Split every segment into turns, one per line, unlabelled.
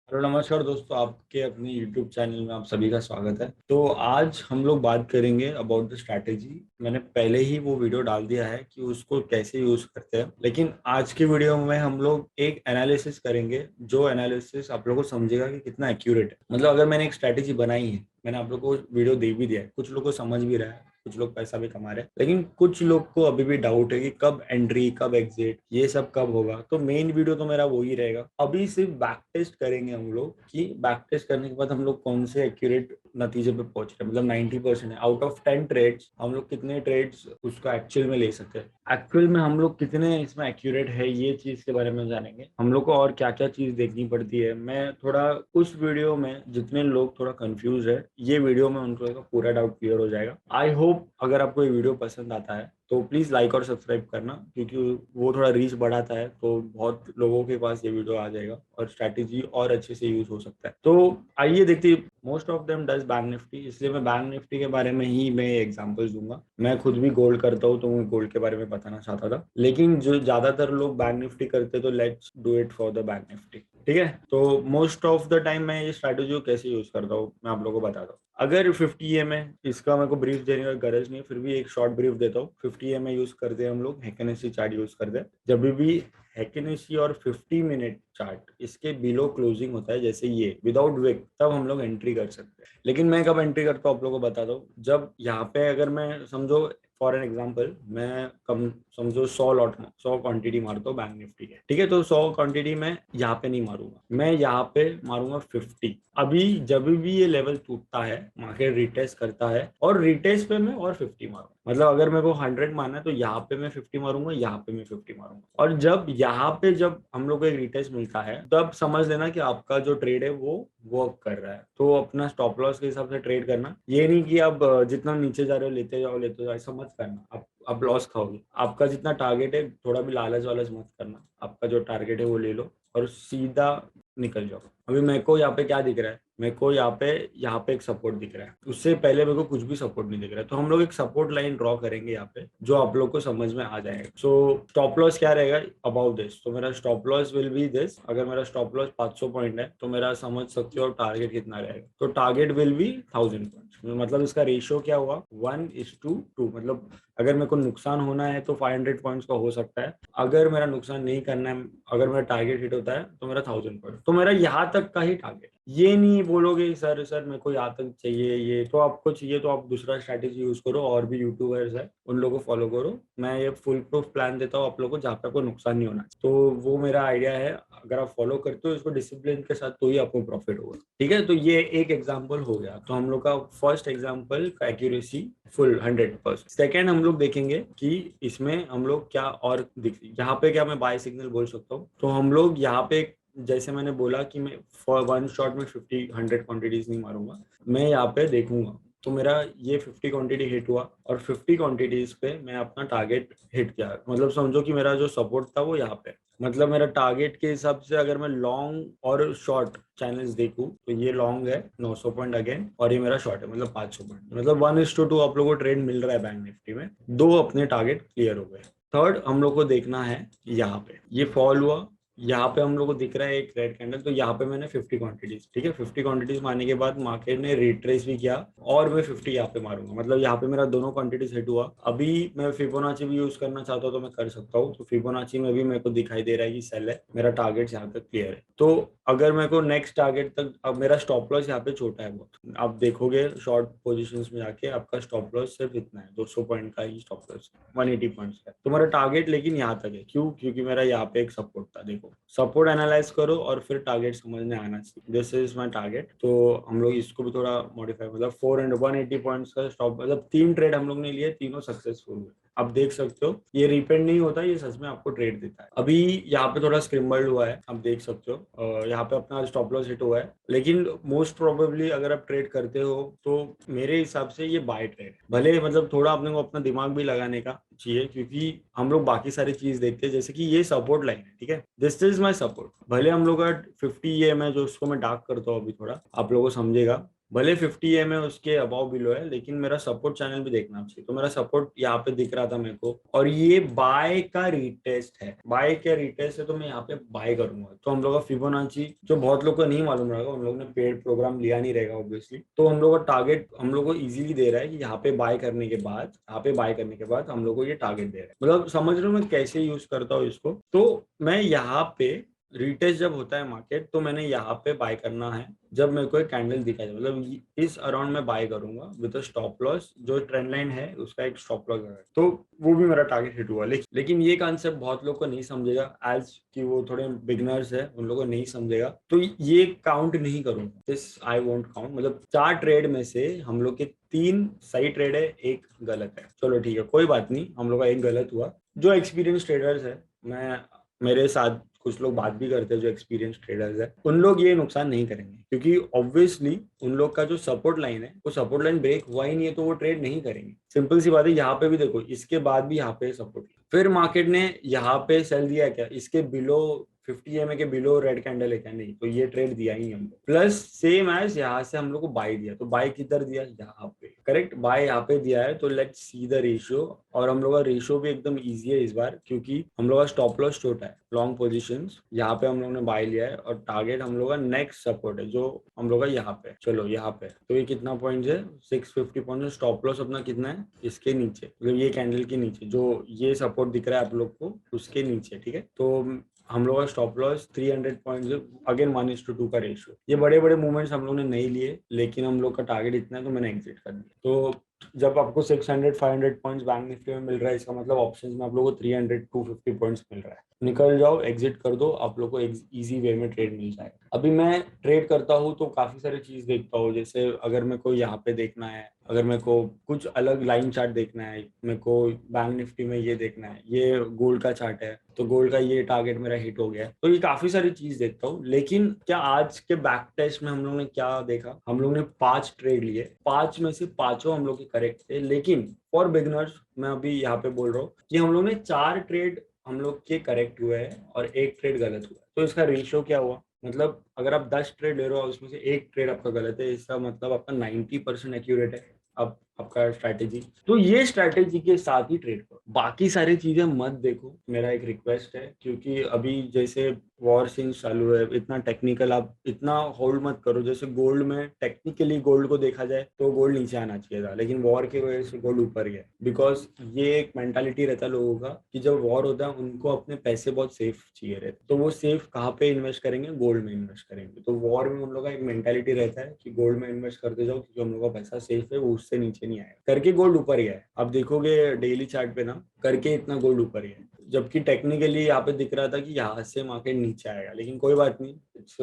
Hello नमस्कार दोस्तों, आपके अपने YouTube चैनल में आप सभी का स्वागत है। तो आज हम लोग बात करेंगे अबाउट द स्ट्रैटेजी। मैंने पहले ही वो वीडियो डाल दिया है कि उसको कैसे यूज करते हैं, लेकिन आज के वीडियो में हम लोग एक एनालिसिस करेंगे, जो एनालिसिस आप लोगों को समझेगा कि कितना एक्यूरेट है। मतलब अगर मैंने एक स्ट्रैटेजी बनाई है, मैंने आप लोग को वीडियो दे भी दिया है, कुछ लोग को समझ भी रहा है, कुछ लोग पैसा भी कमा रहे हैं, लेकिन कुछ लोग को अभी भी डाउट है कि कब एंट्री, कब एग्जिट, ये सब कब होगा। तो मेन वीडियो तो मेरा वो ही रहेगा। अभी सिर्फ बैक टेस्ट करेंगे हम लोग कि बैक टेस्ट करने के बाद हम लोग कौन से एक्यूरेट नतीजे पे पहुंच रहे हैं। मतलब 90% है, आउट ऑफ 10 ट्रेड्स हम लोग कितने ट्रेड्स उसका एक्चुअल में ले सकते हैं, एक्चुअल में हम लोग कितने इसमें एक्यूरेट है, ये चीज के बारे में जानेंगे। हम लोग को और क्या क्या चीज देखनी पड़ती है। मैं थोड़ा उस वीडियो में जितने लोग थोड़ा कंफ्यूज है, ये वीडियो में उनको का पूरा डाउट क्लियर हो जाएगा। आई होप अगर आपको ये वीडियो पसंद आता है तो प्लीज लाइक और सब्सक्राइब करना, क्योंकि वो थोड़ा रीच बढ़ाता है तो बहुत लोगों के पास ये वीडियो आ जाएगा और स्ट्रैटेजी और अच्छे से यूज हो सकता है। तो आइए देखते हैं। Most of them does bank Nifty, इसलिए मैं बैंक निफ्टी के बारे में ही मैं एग्जांपल्स दूंगा। मैं खुद भी गोल्ड करता हूँ तो मैं गोल्ड के बारे में बताना चाहता था, लेकिन जो ज्यादातर लोग बैंक निफ्टी करते तो let's do it for the bank Nifty. ठीक है, तो मोस्ट ऑफ द टाइम मैं ये स्ट्रैटेजी को कैसे यूज करता हूँ मैं आप लोगों को बताता हूँ। अगर 50 है, इसका मेरे को ब्रीफ देने का गरज नहीं है, फिर भी एक शॉर्ट ब्रीफ देता हूँ। 50 में यूज करते हैं हम लोग, हैकेनेसी चार्ट यूज करते हैं। जब भी हैकेनेसी और 50 मिनट चार्ट इसके बिलो क्लोजिंग होता है, जैसे ये विदाउट विक, तब हम लोग एंट्री कर सकते हैं। लेकिन मैं कब एंट्री करता हूँ आप लोगों को बता दो। जब यहाँ पे अगर मैं समझो फॉर एन एग्जाम्पल, मैं कम समझो 100 क्वांटिटी मारता हूँ बैंक निफ्टी के, ठीक है, तो 100 क्वांटिटी मैं यहाँ पे नहीं मारूंगा, मैं यहाँ पे मारूंगा 50। अभी जब भी ये लेवल टूटता है, मार्केट रिटेस्ट करता है, और रिटेस्ट पे मैं और 50 मारूंगा। मतलब अगर मेरे को 100 मारना है तो यहाँ पे मैं 50 मारूंगा, यहाँ पे मैं 50 मारूंगा। और जब यहाँ पे जब हम लोग को एक रिटेस्ट मिलता है, तब समझ लेना कि आपका जो ट्रेड है वो वर्क कर रहा है। तो अपना स्टॉप लॉस के हिसाब से ट्रेड करना, ये नहीं कि आप जितना नीचे जा रहे हो लेते जाओ, ऐसा मत करना। आप लॉस खाओगे। आपका जितना टारगेट है, थोड़ा भी लालच वालच मत करना, आपका जो टारगेट है वो ले लो और सीधा निकल जाओ। अभी मेरे को यहाँ पे क्या दिख रहा है, मेरे को यहाँ पे एक सपोर्ट दिख रहा है, उससे पहले मेरे को कुछ भी सपोर्ट नहीं दिख रहा है। तो हम लोग एक सपोर्ट लाइन ड्रॉ करेंगे यहाँ पे, जो आप लोग को समझ में आ जाएगा। सो स्टॉप लॉस क्या रहेगा अबाउट दिस, तो मेरा stop loss will be this. अगर मेरा स्टॉप लॉस 500 पॉइंट है तो मेरा समझ सकते हो टारगेट कितना रहेगा। तो टारगेट विल बी 1000 पॉइंट। मतलब इसका रेशियो क्या हुआ, 1:2। मतलब अगर मेरे को नुकसान होना है तो 500 पॉइंट्स का हो सकता है। अगर मेरा नुकसान नहीं करना है, अगर मेरा टारगेट हिट होता है तो मेरा 1000 पॉइंट। तो मेरा यहाँ तक का ही टारगेट। ये नहीं बोलोगे सर मेरे को यहाँ तक चाहिए, ये तो आपको चाहिए तो आप दूसरा स्ट्रैटेजी यूज करो। और भी यूट्यूबर्स है, उन लोगों को फॉलो करो। मैं ये फुल प्रूफ प्लान देता हूँ आप लोगों को, जहाँ पे आपको नुकसान नहीं होना चाहिए। तो वो मेरा आइडिया है। अगर आप फॉलो करते हो इसको डिसिप्लिन के साथ, तो ही आपको प्रॉफिट होगा। ठीक है, तो ये एक एग्जाम्पल हो गया। तो हम लोग का फर्स्ट एग्जाम्पल का एक्यूरेसी फुल 100%। सेकेंड हम लोग देखेंगे कि इसमें हम लोग क्या और दिख, यहाँ पे क्या मैं बाय सिग्नल बोल सकता हूँ। तो हम लोग यहाँ पे, जैसे मैंने बोला कि मैं फॉर वन शॉट में 100 क्वांटिटीज नहीं मारूंगा, मैं यहाँ पे देखूंगा। तो मेरा ये 50 क्वांटिटी हिट हुआ और 50 क्वांटिटीज पे मैं अपना टारगेट हिट किया। मतलब समझो कि मेरा जो सपोर्ट था वो यहाँ पे, मतलब मेरा टारगेट के हिसाब से अगर मैं लॉन्ग और शॉर्ट चैनल्स देखूं तो ये लॉन्ग है 900 पॉइंट अगेन, और ये मेरा शॉर्ट है मतलब 500 पॉइंट। मतलब 1:2 आप लोगों को ट्रेड मिल रहा है बैंक निफ्टी में। दो अपने टारगेट क्लियर हो गए। थर्ड हम लोग को देखना है, यहाँ पे ये फॉल हुआ, यहाँ पे हम लोग को दिख रहा है एक रेड कैंडल। तो यहाँ पे मैंने 50 क्वांटिटीज, ठीक है, 50 क्वांटिटीज मारने के बाद मार्केट ने रिट्रेस भी किया और मैं 50 यहाँ पे मारूंगा। मतलब यहाँ पे मेरा दोनों क्वांटिटीज हिट हुआ। अभी मैं फिबोनाची भी यूज करना चाहता हूँ तो मैं कर सकता हूँ। तो फिबोनाची में भी मेरे को दिखाई दे रहा है कि सेल है, मेरा टारगेट यहाँ तक क्लियर है। तो अगर मेरे को नेक्स्ट टारगेट तक, अब मेरा स्टॉप लॉस यहाँ पे छोटा है बहुत, आप देखोगे शॉर्ट पोजीशंस में जाके आपका स्टॉप लॉस सिर्फ इतना है, 200 पॉइंट का ही स्टॉप लॉस, 180 पॉइंट्स का। तो मेरा टारगेट लेकिन यहाँ तक है। क्यों? क्योंकि मेरा यहाँ पे एक सपोर्ट था। देखो, सपोर्ट एनालाइज करो और फिर टारगेट समझ में आना चाहिए। This is my target. तो हम लोग इसको भी थोड़ा मॉडिफाई, मतलब 480 पॉइंट्स का स्टॉप, मतलब 3 ट्रेड हम लोग ने लिए, तीनों सक्सेसफुल हुए। आप देख सकते हो ये रिपेंड नहीं होता, ये सच में आपको ट्रेड देता है। अभी यहाँ पे थोड़ा स्क्रिम्बल्ड हुआ है, आप देख सकते हो। यहाँ पे अपना स्टॉप लॉस हिट हुआ है, लेकिन मोस्ट प्रोबेबली अगर आप ट्रेड करते हो तो मेरे हिसाब से ये बाय ट्रेड है। भले मतलब थोड़ा अपने को अपना दिमाग भी लगाने का चाहिए, क्योंकि हम लोग बाकी सारी चीज देखते हैं, जैसे कि ये सपोर्ट लाइन है, ठीक है, दिस इज माय सपोर्ट। भले हम लोग का 50 ये मैं जो उसको मैं डार्क करता हूँ अभी थोड़ा, आप लोगों को समझेगा। भले 50 में उसके अबाव बिलो है, लेकिन मेरा सपोर्ट चैनल भी देखना चाहिए। तो मेरा सपोर्ट यहाँ पे दिख रहा था मेरे को, और ये बाय का रीटेस्ट है, बाय का रीटेस्ट है, तो मैं यहाँ पे बाय करूंगा। तो हम लोग का फिबोनाची जो बहुत लोग को नहीं मालूम रहेगा, उन लोगों ने पेड प्रोग्राम लिया नहीं रहेगा ऑब्वियसली, तो हम लोग का टारगेट हम लोग को इजीली दे रहा है कि यहाँ पे बाय करने के बाद, यहाँ पे बाय करने के बाद हम लोग को ये टारगेट दे रहा है। मतलब समझ रहे हो मैं कैसे यूज करता हूँ इसको। तो मैं यहाँ पे रिटेस्ट जब होता है मार्केट, तो मैंने यहाँ पे बाय करना है जब मेरे को एक कैंडल दिखा जाए, मतलब इस अराउंड में बाय करूंगा विद स्टॉप लॉस, जो ट्रेंड लाइन है उसका एक स्टॉप लॉस है, तो वो भी मेरा टारगेट हिट हुआ। लेकिन ये कॉन्सेप्ट बहुत लोग को नहीं समझेगा, एज कि वो थोड़े बिगनर्स है, उन लोगों को नहीं समझेगा, तो ये काउंट नहीं करूंगा, दिस आई वोंट काउंट। मतलब 4 ट्रेड में से हम लोग के 3 सही ट्रेड है, एक गलत है। चलो ठीक है, कोई बात नहीं, हम लोग का एक गलत हुआ। जो एक्सपीरियंस ट्रेडर्स है, मैं मेरे साथ कुछ लोग बात भी करते हैं जो एक्सपीरियंस ट्रेडर्स है, उन लोग ये नुकसान नहीं करेंगे, क्योंकि ऑब्वियसली उन लोग का जो सपोर्ट लाइन है, वो सपोर्ट लाइन ब्रेक हुआ ही नहीं है, तो वो ट्रेड नहीं करेंगे। सिंपल सी बात है। यहाँ पे भी देखो, इसके बाद भी यहाँ पे सपोर्ट, फिर मार्केट ने यहाँ पे सेल दिया क्या, इसके बिलो 50 के बिलो रेड कैंडल है क्या, नहीं, तो ये ट्रेड दिया ही हम लोग। प्लस सेम एज यहाँ से हम लोग को बाय दिया, तो बाय किधर दिया, यहाँ पे, करेक्ट, बाय यहाँ पे दिया है। तो लेट्स सी द रेशियो, और हम लोग का रेशियो भी एकदम इजी है इस बार, क्योंकि हम लोग का स्टॉप लॉस छोटा है, लॉन्ग पोजीशंस यहाँ पे हम लोग ने बाय लिया है, और टारगेट हम लोग का नेक्स्ट सपोर्ट है जो हम लोग का यहाँ पे। चलो यहाँ पे तो ये कितना पॉइंट है, 650 पॉइंट। स्टॉप लॉस अपना कितना है, इसके नीचे, मतलब ये कैंडल के नीचे जो ये सपोर्ट दिख रहा है आप लोग को, उसके नीचे, ठीक है। तो हम लोग का स्टॉप लॉस 300 पॉइंट, अगेन -2 का रेशियो। ये बड़े बड़े मूवमेंट्स हम लोग ने नहीं लिए, लेकिन हम लोग का टारगेट इतना है, तो मैंने एग्जिट कर दिया। तो जब आपको 600-500 पॉइंट्स बैंक निफ्टी में मिल रहा है, इसका मतलब ऑप्शंस में आप लोगों को 300-250 पॉइंट्स मिल रहा है। निकल जाओ, एग्जिट कर दो, आप लोग को इजी वे में ट्रेड मिल जाएगा। अभी मैं ट्रेड करता हूँ तो काफी सारी चीज देखता हूँ, जैसे अगर मेरे को यहाँ पे देखना है, अगर मेरे को कुछ अलग लाइन चार्ट देखना है, मेरे को बैंक निफ्टी में ये देखना है, ये गोल्ड का चार्ट है, तो गोल्ड का ये टारगेट मेरा हिट हो गया है, तो ये काफी सारी चीज देखता हूँ। लेकिन क्या आज के बैक टेस्ट में हम लोग ने क्या देखा, हम लोग ने 5 ट्रेड लिए, 5 में से पांचों हम लोग के करेक्ट थे। लेकिन फॉर बिगनर्स मैं अभी यहाँ पे बोल रहा हूँ कि हम लोग ने 4 ट्रेड हम लोग के करेक्ट हुए हैं, और एक ट्रेड गलत हुआ है। तो इसका रेशियो क्या हुआ, मतलब अगर आप 10 ट्रेड ले रहे हो, उसमें से एक ट्रेड आपका गलत है, इसका मतलब आपका 90% एक्यूरेट है अब आपका स्ट्रैटेजी। तो ये स्ट्रैटेजी के साथ ही ट्रेड करो, बाकी सारी चीजें मत देखो, मेरा एक रिक्वेस्ट है। क्योंकि अभी जैसे वॉर सीन्स चालू है, इतना टेक्निकल आप इतना होल्ड मत करो। जैसे गोल्ड में टेक्निकली गोल्ड को देखा जाए तो गोल्ड नीचे आना चाहिए था, लेकिन वॉर की वजह से गोल्ड ऊपर गया, बिकॉज ये एक मेंटालिटी रहता है लोगों का कि जब वॉर होता है उनको अपने पैसे बहुत सेफ चाहिए रहते, तो वो सेफ कहाँ पे इन्वेस्ट करेंगे, गोल्ड में इन्वेस्ट करेंगे। तो वॉर में उन लोगों का एक मेंटालिटी रहता है कि गोल्ड में इन्वेस्ट करते जाओ, क्योंकि हम लोग का पैसा सेफ है, वो उससे नीचे नहीं आएगा, करके गोल्ड ऊपर गया है। आप देखोगे डेली चार्ट पे ना, करके इतना गोल्ड ऊपर गया है, जबकि टेक्निकली यहाँ पे दिख रहा था कि यहाँ से मार्केट नीचे आएगा। लेकिन कोई बात नहीं, इट्स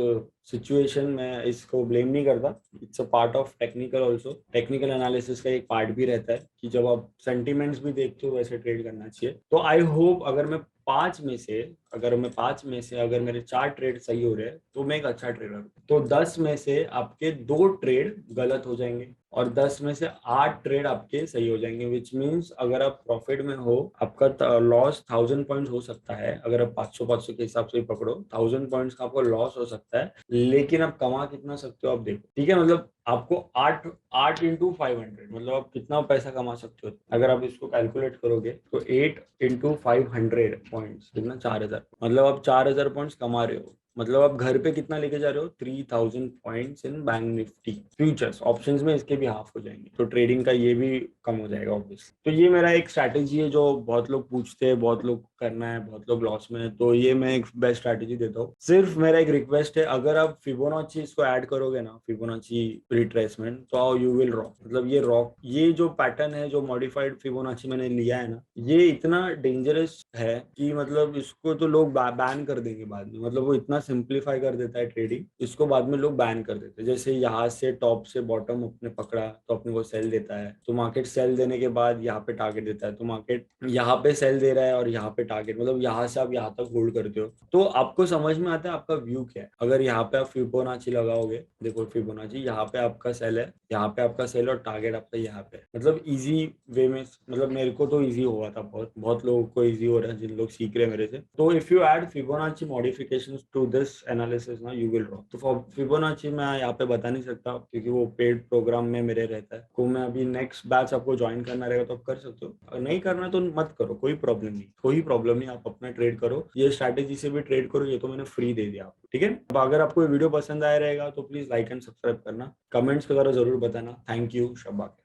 सिचुएशन, मैं इसको ब्लेम नहीं करता, it's a part of technical also. Technical analysis का एक पार्ट भी रहता है कि जब आप सेंटिमेंट्स भी देखते हो, वैसे ट्रेड करना चाहिए। तो आई होप अगर मेरे 4 ट्रेड सही हो रहे हैं, तो मैं एक अच्छा ट्रेडर हूँ। तो 10 में से आपके 2 ट्रेड गलत हो जाएंगे, और 10 में से 8 ट्रेड आपके सही हो जाएंगे, विच मीन्स अगर आप प्रॉफिट में हो, आपका लॉस 1000 पॉइंट हो सकता है। अगर आप 500 के हिसाब से ही पकड़ो, 1000 पॉइंट्स का आपको लॉस हो सकता है, लेकिन आप कमा कितना सकते हो आप देखो, ठीक है। मतलब आपको 8 8 × 500, मतलब आप कितना पैसा कमा सकते हो अगर आप इसको कैलकुलेट करोगे, तो 8 × 500 पॉइंट्स कितना, 4000, मतलब आप 4000 पॉइंट्स कमा रहे हो। मतलब आप घर पे कितना लेके जा रहे हो, 3000 points in bank Nifty futures. Options में इसके भी हाफ हो जाएंगे, तो ट्रेडिंग का ये भी कम हो जाएगा ऑब्वियसली। तो ये मेरा एक स्ट्रैटेजी है जो बहुत लोग पूछते हैं, बहुत लोग करना है, बहुत लोग लॉस में है, तो ये मैं एक बेस्ट स्ट्रैटेजी देता हूँ। सिर्फ मेरा एक रिक्वेस्ट है, अगर आप फिबोनाची इसको ऐड करोगे ना, फिबोनाची रिट्रेसमेंट, तो यू विल रॉक। मतलब ये जो पैटर्न है, जो मॉडिफाइड फिबोनाची मैंने लिया है ना, ये इतना डेंजरस है कि मतलब इसको तो लोग बैन कर देंगे बाद में। मतलब वो इतना सिंप्लीफाई कर देता है ट्रेडिंग, इसको बाद में लोग बैन कर देते हैं। जैसे यहाँ से टॉप से बॉटम अपने पकड़ा, तो अपने को सेल देता है, तो मार्केट सेल देने के बाद यहाँ पे टारगेट देता है, तो मार्केट यहाँ पे सेल दे रहा है और यहाँ पे टारगेट, मतलब यहाँ से आप यहाँ तक होल्ड करते हो, तो आपको समझ में आता है आपका व्यू क्या है। अगर यहाँ पे आप फिबोनाची लगाओगे, देखो फिबोनाची यहाँ पे आपका सेल है, यहाँ पे आपका सेल और टारगेट आपका यहाँ पे, मतलब इजी वे में, मतलब मेरे को तो इजी हुआ था, बहुत बहुत लोगों को इजी हो रहा है जिन लोग सीख रहे हैं मेरे से। तो if you add Fibonacci modifications to this analysis ना, यू विल ड्रॉ। तो फिबोनाची मैं यहाँ पे बता नहीं सकता क्योंकि वो पेड प्रोग्राम में मेरे रहता है, तो मैं अभी नेक्स्ट बैच आपको ज्वाइन करना रहेगा तो आप कर सकते हो, अगर नहीं करना तो मत करो, कोई प्रॉब्लम नहीं, कोई प्रॉब्लम नहीं, आप अपना ट्रेड करो, ये स्ट्रैटेजी से भी ट्रेड करो, ये तो मैंने फ्री दे दिया आपको, ठीक है। अब अगर आपको वीडियो पसंद आया रहेगा तो प्लीज लाइक एंड सब्सक्राइब करना, कमेंट्स वगैरह जरूर बताना। Thank you, Shabba.